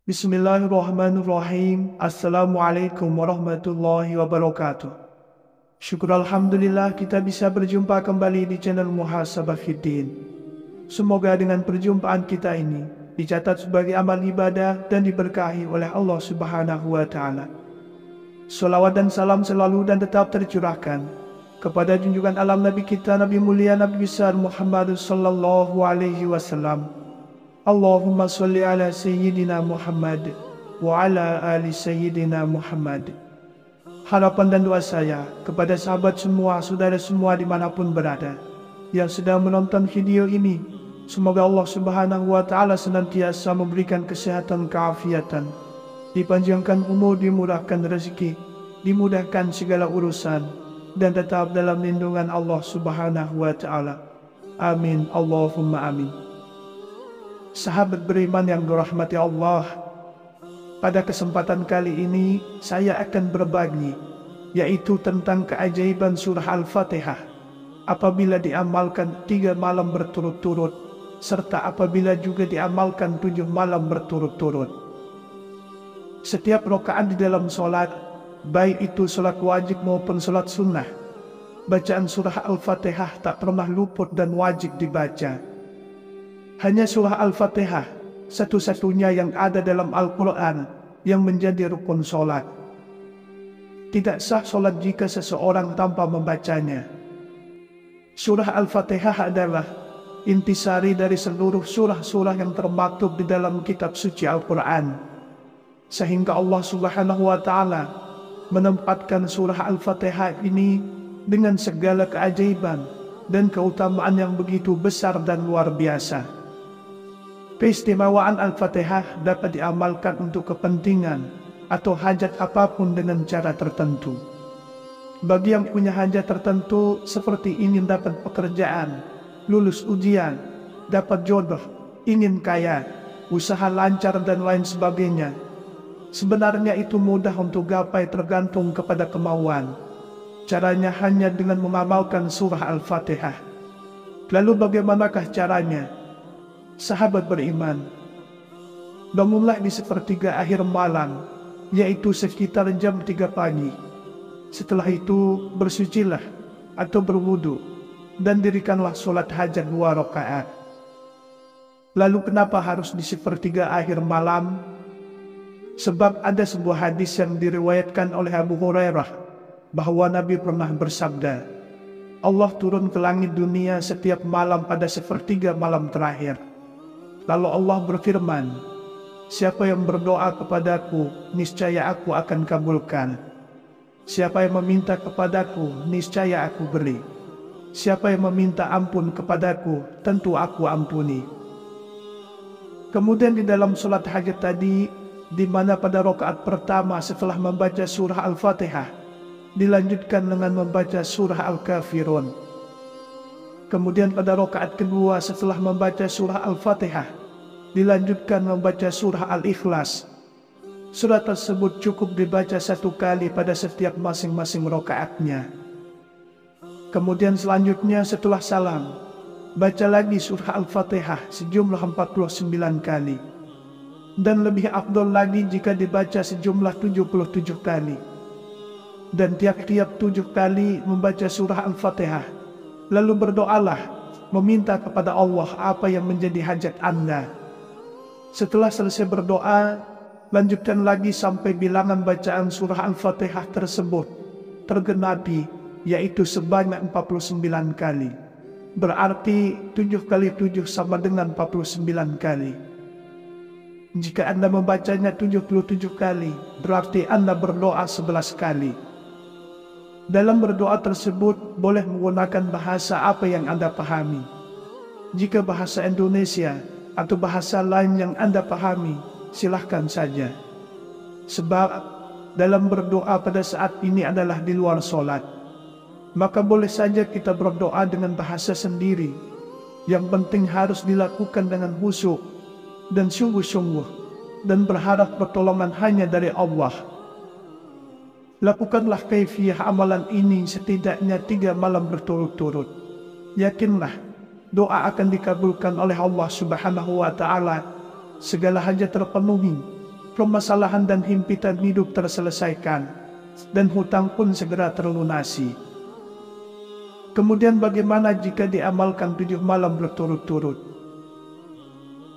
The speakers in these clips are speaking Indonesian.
Bismillahirrahmanirrahim. Assalamualaikum warahmatullahi wabarakatuh. Syukur Alhamdulillah kita bisa berjumpa kembali di channel Muhasabah Fiddin. Semoga dengan perjumpaan kita ini dicatat sebagai amal ibadah dan diberkahi oleh Allah Subhanahu wa Ta'ala. Salawat dan salam selalu dan tetap tercurahkan kepada junjungan alam Nabi kita, Nabi mulia, Nabi besar Muhammad sallallahu alaihi wasallam. Allahumma salli ala Sayyidina Muhammad wa ala ali Sayyidina Muhammad. Harapan dan doa saya kepada sahabat semua, saudara semua dimanapun berada yang sedang menonton video ini, semoga Allah Subhanahu wa Ta'ala senantiasa memberikan kesehatan, keafiatan, dipanjangkan umur, dimurahkan rezeki, dimudahkan segala urusan, dan tetap dalam lindungan Allah Subhanahu wa Ta'ala. Amin, Allahumma amin. Sahabat beriman yang dirahmati Allah, pada kesempatan kali ini saya akan berbagi, yaitu tentang keajaiban surah Al-Fatihah apabila diamalkan 3 malam berturut-turut, serta apabila juga diamalkan 7 malam berturut-turut. Setiap rakaat di dalam solat, baik itu solat wajib maupun solat sunnah, bacaan surah Al-Fatihah tak pernah luput dan wajib dibaca. Hanya surah Al-Fatihah satu-satunya yang ada dalam Al-Quran yang menjadi rukun solat. Tidak sah solat jika seseorang tanpa membacanya. Surah Al-Fatihah adalah intisari dari seluruh surah-surah yang termaktub di dalam kitab suci Al-Quran, sehingga Allah Subhanahu wa Ta'ala menempatkan surah Al-Fatihah ini dengan segala keajaiban dan keutamaan yang begitu besar dan luar biasa. Keistimewaan Al-Fatihah dapat diamalkan untuk kepentingan atau hajat apapun dengan cara tertentu. Bagi yang punya hajat tertentu seperti ingin dapat pekerjaan, lulus ujian, dapat jodoh, ingin kaya, usaha lancar dan lain sebagainya, sebenarnya itu mudah untuk gapai tergantung kepada kemauan. Caranya hanya dengan mengamalkan surah Al-Fatihah. Lalu bagaimanakah caranya? Sahabat beriman, bangunlah di sepertiga akhir malam, yaitu sekitar jam 3 pagi. Setelah itu bersucilah atau berwudu dan dirikanlah solat hajat 2 rakaat. Lalu kenapa harus di sepertiga akhir malam? Sebab ada sebuah hadis yang diriwayatkan oleh Abu Hurairah bahwa Nabi pernah bersabda, Allah turun ke langit dunia setiap malam pada sepertiga malam terakhir. Lalu Allah berfirman, siapa yang berdoa kepadaku, niscaya aku akan kabulkan. Siapa yang meminta kepadaku, niscaya aku beri. Siapa yang meminta ampun kepadaku, tentu aku ampuni. Kemudian di dalam sholat hajat tadi, di mana pada rakaat pertama setelah membaca surah Al-Fatihah, dilanjutkan dengan membaca surah Al-Kafirun. Kemudian pada rakaat kedua setelah membaca surah Al-Fatihah, dilanjutkan membaca surah Al-Ikhlas. Surah tersebut cukup dibaca 1 kali pada setiap masing-masing rakaatnya. Kemudian selanjutnya setelah salam, baca lagi surah Al-Fatihah sejumlah 49 kali. Dan lebih afdol lagi jika dibaca sejumlah 77 kali. Dan tiap-tiap 7 kali membaca surah Al-Fatihah, lalu berdoalah, meminta kepada Allah apa yang menjadi hajat Anda. Setelah selesai berdoa, lanjutkan lagi sampai bilangan bacaan surah Al-Fatihah tersebut tergenapi, yaitu sebanyak 49 kali. Berarti 7 kali 7 sama dengan 49 kali. Jika Anda membacanya 77 kali, berarti Anda berdoa 11 kali. Dalam berdoa tersebut boleh menggunakan bahasa apa yang Anda pahami. Jika bahasa Indonesia atau bahasa lain yang Anda pahami, silahkan saja. Sebab dalam berdoa pada saat ini adalah di luar sholat. maka boleh saja kita berdoa dengan bahasa sendiri. Yang penting harus dilakukan dengan khusyuk dan sungguh-sungguh, dan berharap pertolongan hanya dari Allah. Lakukanlah kaifiyah amalan ini setidaknya 3 malam berturut-turut. Yakinlah, doa akan dikabulkan oleh Allah Subhanahu wa Ta'ala. Segala hajat terpenuhi, permasalahan dan himpitan hidup terselesaikan, dan hutang pun segera terlunasi. Kemudian bagaimana jika diamalkan 7 malam berturut-turut?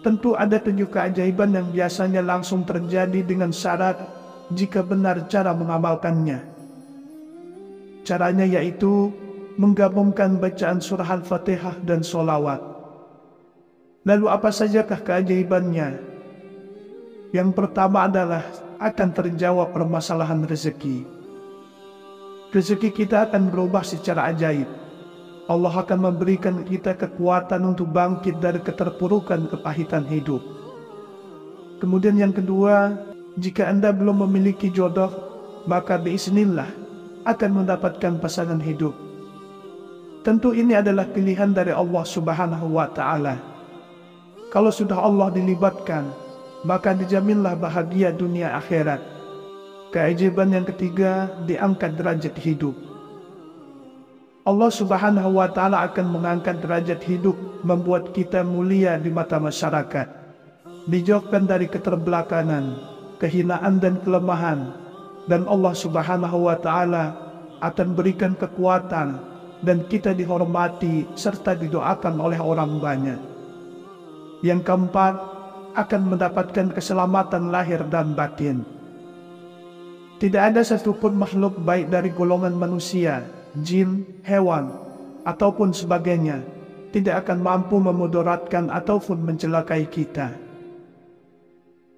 Tentu ada 7 keajaiban yang biasanya langsung terjadi dengan syarat jika benar cara mengamalkannya. Caranya yaitu menggabungkan bacaan surah Al-Fatihah dan sholawat. Lalu apa sajakah keajaibannya? Yang pertama adalah akan terjawab permasalahan rezeki. Rezeki kita akan berubah secara ajaib. Allah akan memberikan kita kekuatan untuk bangkit dari keterpurukan kepahitan hidup. Kemudian yang kedua, jika Anda belum memiliki jodoh, maka biiznillah akan mendapatkan pasangan hidup. Tentu ini adalah pilihan dari Allah Subhanahu wa Ta'ala. Kalau sudah Allah dilibatkan, maka dijaminlah bahagia dunia akhirat. Keajaiban yang ketiga, diangkat derajat hidup. Allah Subhanahu wa Ta'ala akan mengangkat derajat hidup, membuat kita mulia di mata masyarakat, dijauhkan dari keterbelakangan, kehinaan dan kelemahan, dan Allah Subhanahu wa Ta'ala akan berikan kekuatan dan kita dihormati serta didoakan oleh orang banyak. Yang keempat, akan mendapatkan keselamatan lahir dan batin. Tidak ada satupun makhluk baik dari golongan manusia, jin, hewan, ataupun sebagainya tidak akan mampu memudaratkan ataupun mencelakai kita.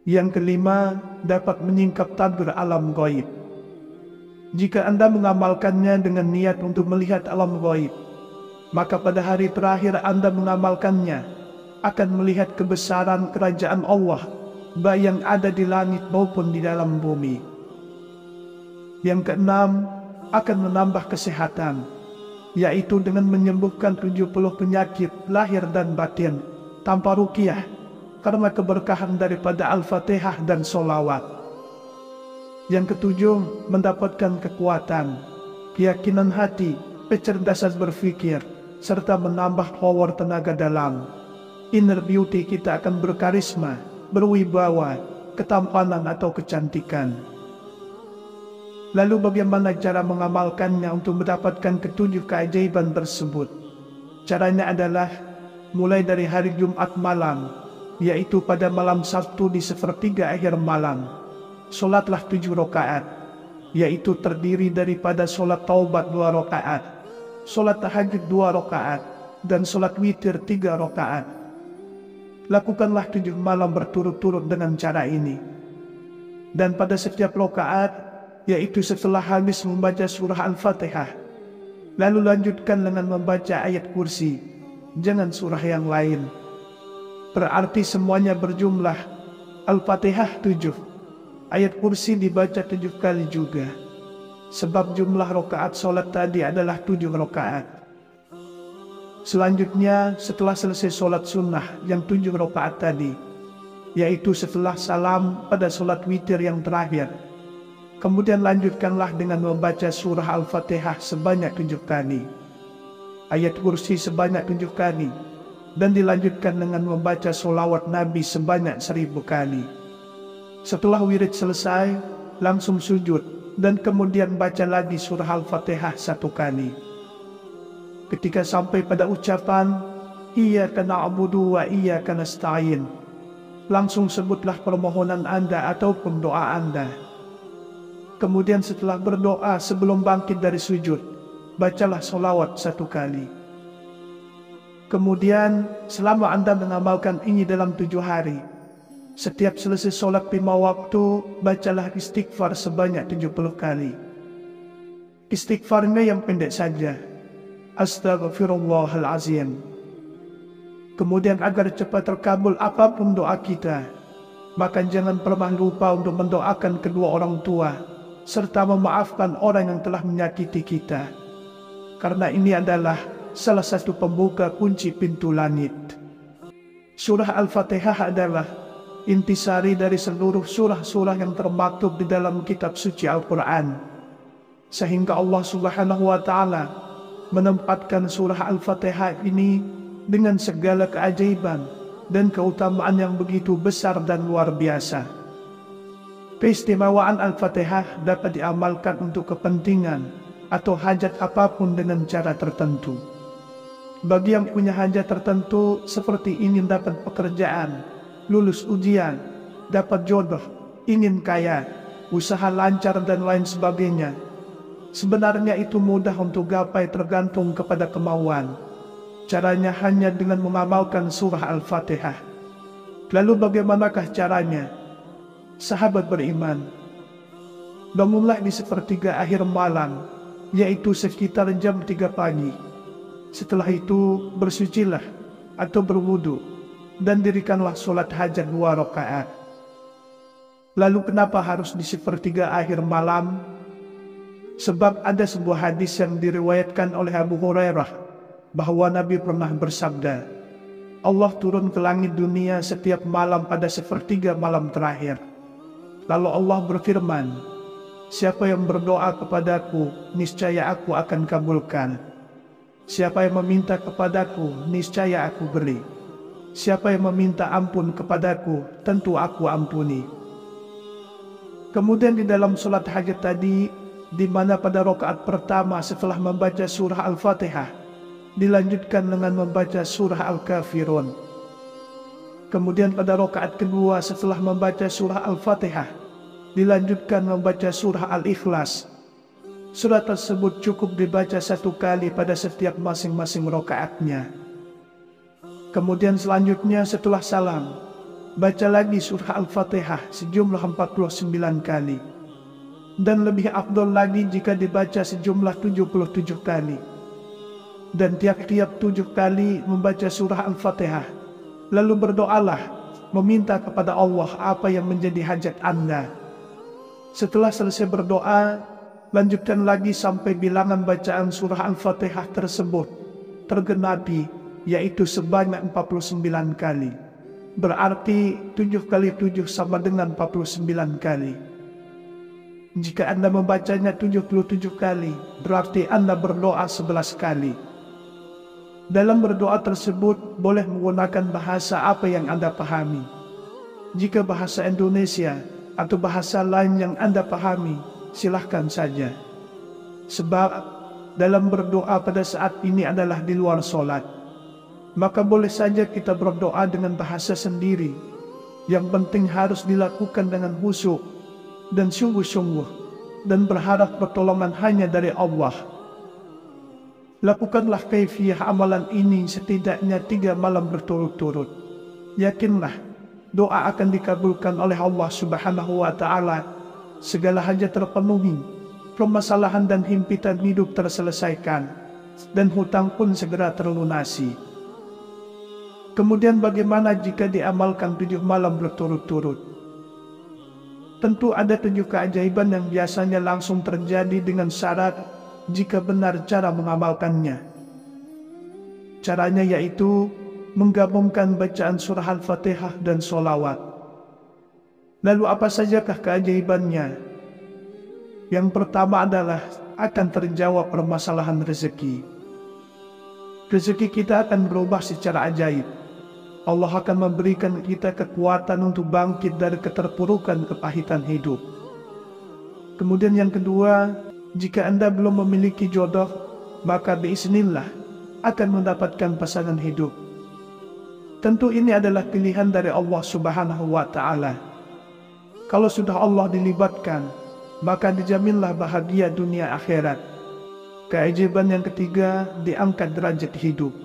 Yang kelima, dapat menyingkap takdir alam gaib. Jika Anda mengamalkannya dengan niat untuk melihat alam gaib, maka pada hari terakhir Anda mengamalkannya akan melihat kebesaran kerajaan Allah, baik yang ada di langit maupun di dalam bumi. Yang keenam, akan menambah kesehatan, yaitu dengan menyembuhkan 70 penyakit lahir dan batin tanpa ruqyah, karena keberkahan daripada Al-Fatihah dan sholawat. Yang ketujuh, mendapatkan kekuatan, keyakinan hati, kecerdasan berfikir, serta menambah power tenaga dalam. Inner beauty kita akan berkarisma, berwibawa, ketampanan atau kecantikan. Lalu bagaimana cara mengamalkannya untuk mendapatkan ketujuh keajaiban tersebut? Caranya adalah mulai dari hari Jumat malam, yaitu pada malam Sabtu di sepertiga akhir malam. Solatlah 7 rakaat, yaitu terdiri daripada solat taubat 2 rakaat, solat tahajud 2 rakaat, dan solat witir 3 rakaat. Lakukanlah 7 malam berturut-turut dengan cara ini. Dan pada setiap rakaat, yaitu setelah habis membaca surah Al-Fatihah, lalu lanjutkan dengan membaca ayat kursi, jangan surah yang lain. Berarti semuanya berjumlah Al-Fatihah 7, ayat kursi dibaca 7 kali juga, sebab jumlah rakaat solat tadi adalah 7 rakaat. Selanjutnya, setelah selesai solat sunnah yang 7 rakaat tadi, yaitu setelah salam pada solat witir yang terakhir, kemudian lanjutkanlah dengan membaca surah Al-Fatihah sebanyak 7 kali, ayat kursi sebanyak 7 kali, dan dilanjutkan dengan membaca sholawat Nabi sebanyak 1000 kali. Setelah wirid selesai, langsung sujud, dan kemudian baca lagi surah Al-Fatihah 1 kali. Ketika sampai pada ucapan, Iyyaka na'budu wa iyyaka nasta'in, langsung sebutlah permohonan Anda ataupun doa Anda. Kemudian setelah berdoa sebelum bangkit dari sujud, bacalah sholawat 1 kali. Kemudian selama Anda mengamalkan ini dalam 7 hari, setiap selesai sholat 5 waktu, bacalah istighfar sebanyak 70 kali. Istighfarnya yang pendek saja, Astaghfirullahalazim. Kemudian agar cepat terkabul apapun doa kita, maka jangan pernah lupa untuk mendoakan kedua orang tua, serta memaafkan orang yang telah menyakiti kita. karena ini adalah salah satu pembuka kunci pintu langit. Surah Al-Fatihah adalah intisari dari seluruh surah-surah yang termaktub di dalam kitab suci Al-Quran, sehingga Allah Subhanahu wa Ta'ala menempatkan surah Al-Fatihah ini dengan segala keajaiban dan keutamaan yang begitu besar dan luar biasa. Keistimewaan Al-Fatihah dapat diamalkan untuk kepentingan atau hajat apapun dengan cara tertentu. Bagi yang punya hajat tertentu seperti ingin dapat pekerjaan, lulus ujian, dapat jodoh, ingin kaya, usaha lancar dan lain sebagainya, sebenarnya itu mudah untuk gapai tergantung kepada kemauan. Caranya hanya dengan mengamalkan surah Al-Fatihah. Lalu bagaimanakah caranya? Sahabat beriman, bangunlah di sepertiga akhir malam, yaitu sekitar jam 3 pagi. Setelah itu bersucilah atau berwudu dan dirikanlah sholat hajat 2 rakaat. Lalu kenapa harus di sepertiga akhir malam? Sebab ada sebuah hadis yang diriwayatkan oleh Abu Hurairah bahwa Nabi pernah bersabda, Allah turun ke langit dunia setiap malam pada sepertiga malam terakhir. Lalu Allah berfirman, siapa yang berdoa kepadaku, niscaya aku akan kabulkan. Siapa yang meminta kepadaku, niscaya aku beri. Siapa yang meminta ampun kepadaku, tentu aku ampuni. Kemudian di dalam sholat hajat tadi, di mana pada rakaat pertama setelah membaca surah Al-Fatihah, dilanjutkan dengan membaca surah Al-Kafirun. Kemudian pada rakaat kedua setelah membaca surah Al-Fatihah, dilanjutkan membaca surah Al-Ikhlas. Surah tersebut cukup dibaca 1 kali pada setiap masing-masing rakaatnya. Kemudian selanjutnya setelah salam, baca lagi surah Al-Fatihah sejumlah 49 kali. Dan lebih afdol lagi jika dibaca sejumlah 77 kali. Dan tiap-tiap 7 kali membaca surah Al-Fatihah, lalu berdoalah, meminta kepada Allah apa yang menjadi hajat Anda. Setelah selesai berdoa, lanjutkan lagi sampai bilangan bacaan surah Al-Fatihah tersebut tergenapi, yaitu sebanyak 49 kali. Berarti 7 kali 7 sama dengan 49 kali. Jika Anda membacanya 77 kali, berarti Anda berdoa 11 kali. Dalam berdoa tersebut boleh menggunakan bahasa apa yang Anda pahami. Jika bahasa Indonesia atau bahasa lain yang Anda pahami, silahkan saja. Sebab dalam berdoa pada saat ini adalah di luar sholat. Maka boleh saja kita berdoa dengan bahasa sendiri. Yang penting harus dilakukan dengan khusyuk dan sungguh-sungguh, dan berharap pertolongan hanya dari Allah. Lakukanlah kaifiyah amalan ini setidaknya 3 malam berturut-turut. Yakinlah, doa akan dikabulkan oleh Allah Subhanahu wa Ta'ala. Segala hajat terpenuhi, permasalahan dan himpitan hidup terselesaikan, dan hutang pun segera terlunasi. Kemudian bagaimana jika diamalkan 7 malam berturut-turut? Tentu ada 7 keajaiban yang biasanya langsung terjadi dengan syarat jika benar cara mengamalkannya. Caranya yaitu menggabungkan bacaan surah Al-Fatihah dan sholawat. Lalu apa sajakah keajaibannya? Yang pertama adalah akan terjawab permasalahan rezeki. Rezeki kita akan berubah secara ajaib. Allah akan memberikan kita kekuatan untuk bangkit dari keterpurukan kepahitan hidup. Kemudian yang kedua, jika Anda belum memiliki jodoh, maka biiznillah akan mendapatkan pasangan hidup. Tentu ini adalah pilihan dari Allah Subhanahu wa Ta'ala. Kalau sudah Allah dilibatkan, maka dijaminlah bahagia dunia akhirat. Keajaiban yang ketiga, diangkat derajat hidup.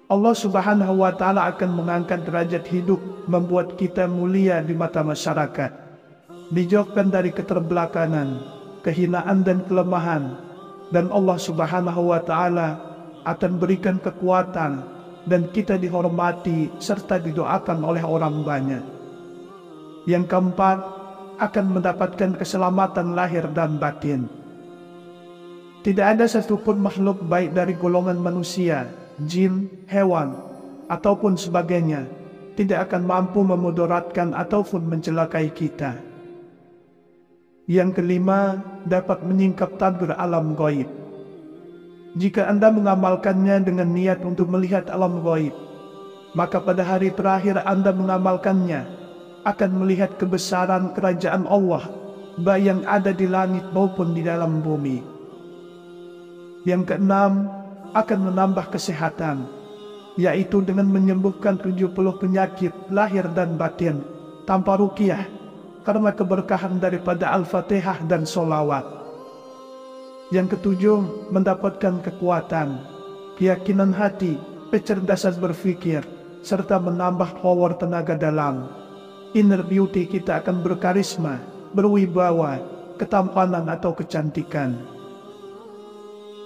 Allah Subhanahu wa Ta'ala akan mengangkat derajat hidup, membuat kita mulia di mata masyarakat, dijauhkan dari keterbelakangan, kehinaan dan kelemahan, dan Allah Subhanahu wa Ta'ala akan berikan kekuatan dan kita dihormati serta didoakan oleh orang banyak. Yang keempat, akan mendapatkan keselamatan lahir dan batin. Tidak ada satupun makhluk baik dari golongan manusia, jin, hewan, ataupun sebagainya, tidak akan mampu memudaratkan ataupun mencelakai kita. Yang kelima, dapat menyingkap takdir alam gaib. Jika Anda mengamalkannya dengan niat untuk melihat alam gaib, maka pada hari terakhir Anda mengamalkannya, akan melihat kebesaran kerajaan Allah, baik yang ada di langit maupun di dalam bumi. Yang keenam, akan menambah kesehatan, yaitu dengan menyembuhkan 70 penyakit lahir dan batin, tanpa ruqyah, karena keberkahan daripada Al-Fatihah dan solawat. Yang ketujuh, mendapatkan kekuatan, keyakinan hati, kecerdasan berpikir, serta menambah power tenaga dalam. Inner beauty kita akan berkarisma, berwibawa, ketampanan atau kecantikan.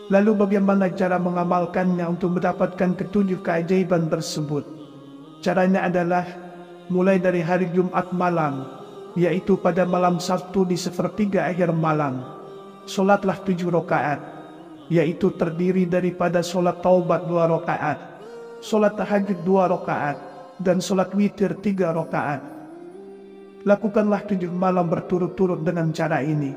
Lalu bagaimana cara mengamalkannya untuk mendapatkan ketujuh keajaiban tersebut? Caranya adalah mulai dari hari Jumat malam, yaitu pada malam Sabtu di sepertiga akhir malam. Solatlah 7 rakaat, yaitu terdiri daripada solat taubat 2 rakaat, solat tahajud 2 rakaat, dan solat witir 3 rakaat. Lakukanlah 7 malam berturut-turut dengan cara ini.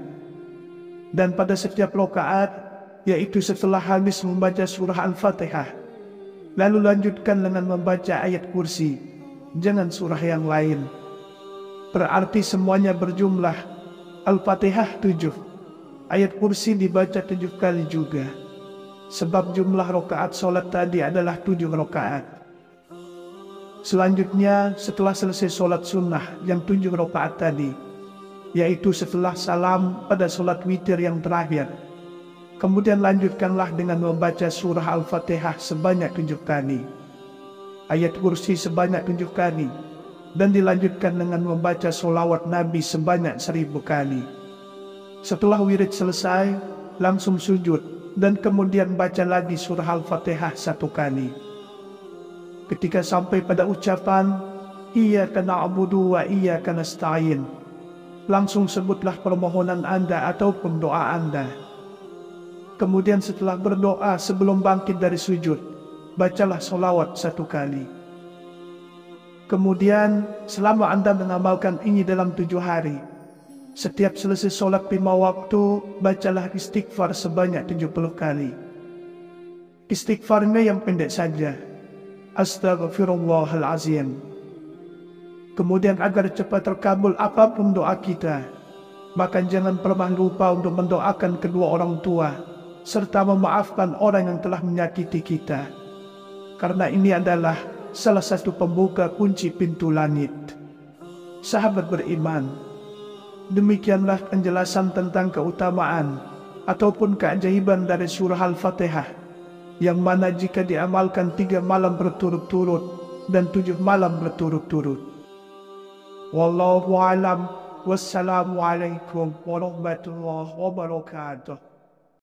Dan pada setiap rakaat, yaitu setelah habis membaca surah Al-Fatihah, lalu lanjutkan dengan membaca ayat kursi, jangan surah yang lain. Berarti semuanya berjumlah Al-Fatihah 7, ayat kursi dibaca 7 kali juga. Sebab jumlah rakaat solat tadi adalah 7 rakaat. Selanjutnya, setelah selesai solat sunnah yang 7 rakaat tadi, yaitu setelah salam pada solat witir yang terakhir, kemudian lanjutkanlah dengan membaca surah Al-Fatihah sebanyak 7 kali, ayat kursi sebanyak 7 kali, dan dilanjutkan dengan membaca solawat Nabi sebanyak 1000 kali. Setelah wirid selesai, langsung sujud, dan kemudian baca lagi surah Al-Fatihah 1 kali. Ketika sampai pada ucapan, Iyyaka na'budu wa iyyaka nasta'in, langsung sebutlah permohonan Anda ataupun doa Anda. Kemudian setelah berdoa sebelum bangkit dari sujud, bacalah solawat 1 kali. Kemudian selama Anda mengamalkan ini dalam 7 hari, setiap selesai solat 5 waktu, bacalah istighfar sebanyak 70 kali. Istighfarnya yang pendek saja, Astaghfirullahalazim. Kemudian agar cepat terkabul apapun doa kita, maka jangan pernah lupa untuk mendoakan kedua orang tua, serta memaafkan orang yang telah menyakiti kita, karena ini adalah salah satu pembuka kunci pintu langit. Sahabat beriman, demikianlah penjelasan tentang keutamaan ataupun keajaiban dari surah Al-Fatihah, yang mana jika diamalkan 3 malam berturut-turut dan 7 malam berturut-turut. Wallahu a'lam. Wassalamualaikum warahmatullahi wabarakatuh.